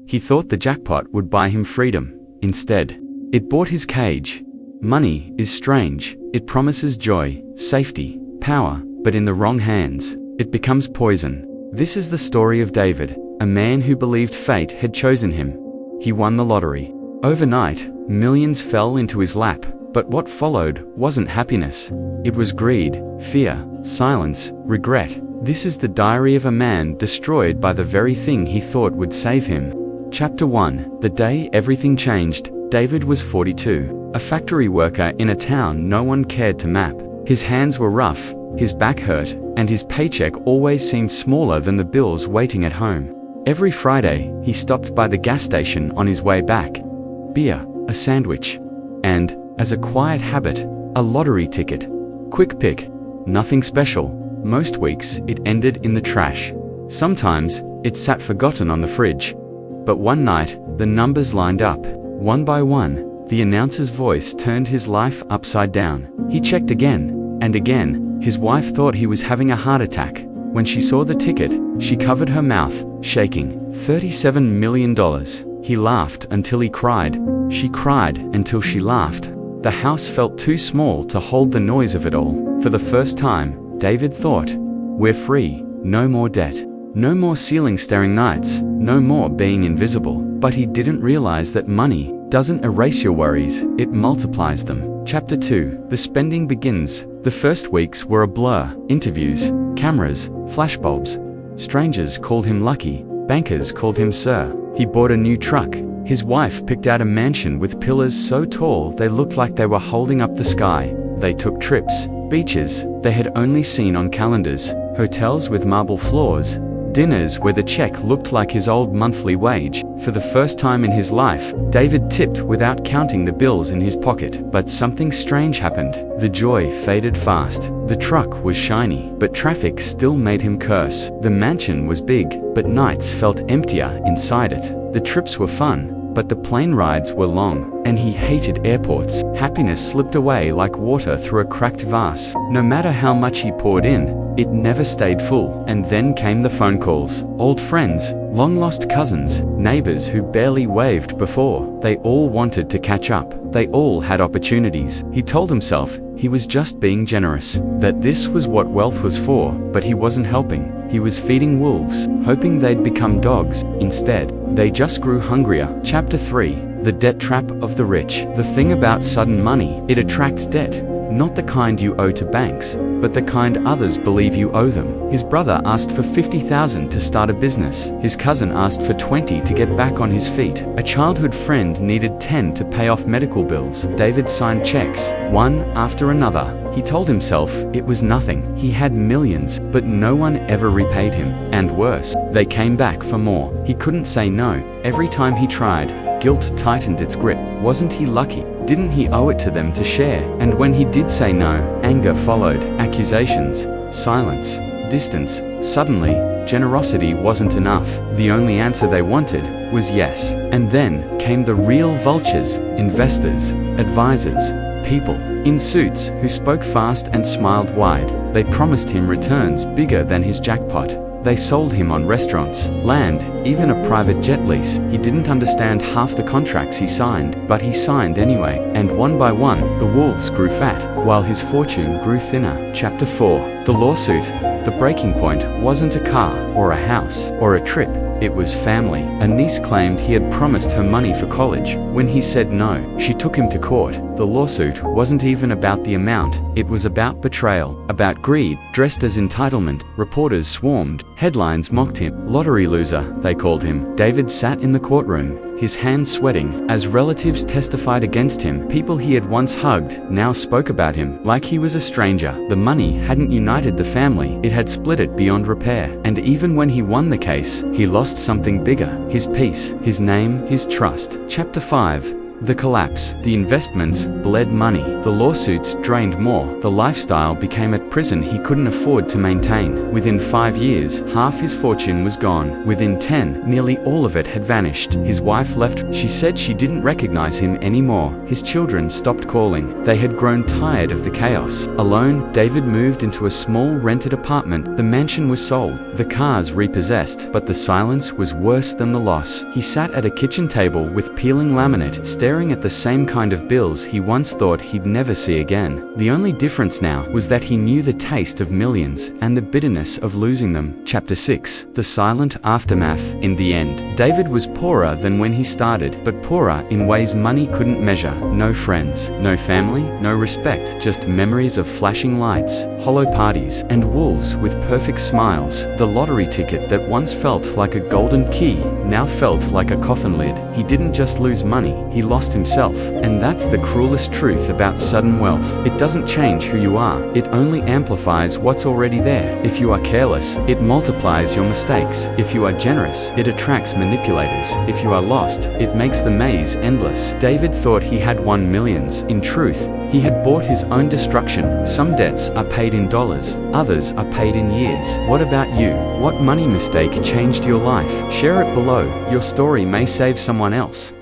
He thought the jackpot would buy him freedom. Instead, it bought his cage. Money is strange. It promises joy, safety, power, but in the wrong hands, it becomes poison. This is the story of David, a man who believed fate had chosen him. He won the lottery. Overnight, millions fell into his lap, but what followed wasn't happiness. It was greed, fear, silence, regret. This is the diary of a man destroyed by the very thing he thought would save him. Chapter 1. The day everything changed. David was 42, a factory worker in a town no one cared to map. His hands were rough, his back hurt, and his paycheck always seemed smaller than the bills waiting at home. Every Friday, he stopped by the gas station on his way back. Beer, a sandwich, and, as a quiet habit, a lottery ticket. Quick pick. Nothing special. Most weeks, it ended in the trash. Sometimes, it sat forgotten on the fridge. But one night, the numbers lined up. One by one, the announcer's voice turned his life upside down. He checked again, and again. His wife thought he was having a heart attack. When she saw the ticket, she covered her mouth, shaking. $37 million. He laughed until he cried. She cried until she laughed. The house felt too small to hold the noise of it all. For the first time, David thought, we're free, no more debt. No more ceiling-staring nights, no more being invisible. But he didn't realize that money doesn't erase your worries, it multiplies them. Chapter 2. The spending begins. The first weeks were a blur. Interviews, cameras, flashbulbs. Strangers called him lucky, bankers called him sir. He bought a new truck. His wife picked out a mansion with pillars so tall they looked like they were holding up the sky. They took trips, beaches they had only seen on calendars, hotels with marble floors, dinners where the check looked like his old monthly wage. For the first time in his life, David tipped without counting the bills in his pocket. But something strange happened. The joy faded fast. The truck was shiny, but traffic still made him curse. The mansion was big, but nights felt emptier inside it. The trips were fun, but the plane rides were long, and he hated airports. Happiness slipped away like water through a cracked vase. No matter how much he poured in, it never stayed full. And then came the phone calls. Old friends, long-lost cousins, neighbors who barely waved before. They all wanted to catch up. They all had opportunities. He told himself he was just being generous, that this was what wealth was for, but he wasn't helping. He was feeding wolves, hoping they'd become dogs. Instead, they just grew hungrier. Chapter 3. The debt trap of the rich. The thing about sudden money, it attracts debt. Not the kind you owe to banks, but the kind others believe you owe them. His brother asked for $50,000 to start a business. His cousin asked for $20,000 to get back on his feet. A childhood friend needed $10,000 to pay off medical bills. David signed checks, one after another. He told himself it was nothing. He had millions, but no one ever repaid him. And worse, they came back for more. He couldn't say no. Every time he tried, guilt tightened its grip. Wasn't he lucky? Didn't he owe it to them to share? And when he did say no, anger followed. Accusations, silence, distance. Suddenly, generosity wasn't enough. The only answer they wanted was yes. And then came the real vultures, investors, advisors, people in suits who spoke fast and smiled wide. They promised him returns bigger than his jackpot. They sold him on restaurants, land, even a private jet lease. He didn't understand half the contracts he signed, but he signed anyway. And one by one, the wolves grew fat, while his fortune grew thinner. Chapter 4. The lawsuit. The breaking point wasn't a car, or a house, or a trip. It was family. A niece claimed he had promised her money for college. When he said no, she took him to court. The lawsuit wasn't even about the amount. It was about betrayal, about greed, dressed as entitlement. Reporters swarmed. Headlines mocked him. Lottery loser, they called him. David sat in the courtroom, his hands sweating, as relatives testified against him. People he had once hugged now spoke about him like he was a stranger. The money hadn't united the family, it had split it beyond repair. And even when he won the case, he lost something bigger: his peace, his name, his trust. Chapter 5. The collapse. The investments bled money. The lawsuits drained more. The lifestyle became a prison he couldn't afford to maintain. Within 5 years, half his fortune was gone. Within 10, nearly all of it had vanished. His wife left. She said she didn't recognize him anymore. His children stopped calling. They had grown tired of the chaos. Alone, David moved into a small rented apartment. The mansion was sold. The cars repossessed. But the silence was worse than the loss. He sat at a kitchen table with peeling laminate, staring at the same kind of bills he once thought he'd never see again. The only difference now was that he knew the taste of millions and the bitterness of losing them. Chapter 6. The silent aftermath. In the end, David was poorer than when he started, but poorer in ways money couldn't measure. No friends, no family, no respect, just memories of flashing lights, hollow parties, and wolves with perfect smiles. The lottery ticket that once felt like a golden key now felt like a coffin lid. He didn't just lose money, he lost himself. And that's the cruelest truth about sudden wealth. It doesn't change who you are, it only amplifies what's already there. If you are careless, it multiplies your mistakes. If you are generous, it attracts manipulators. If you are lost, it makes the maze endless. David thought he had won millions. In truth, he had bought his own destruction. Some debts are paid in dollars, others are paid in years. What about you? What money mistake changed your life? Share it below. Your story may save someone else.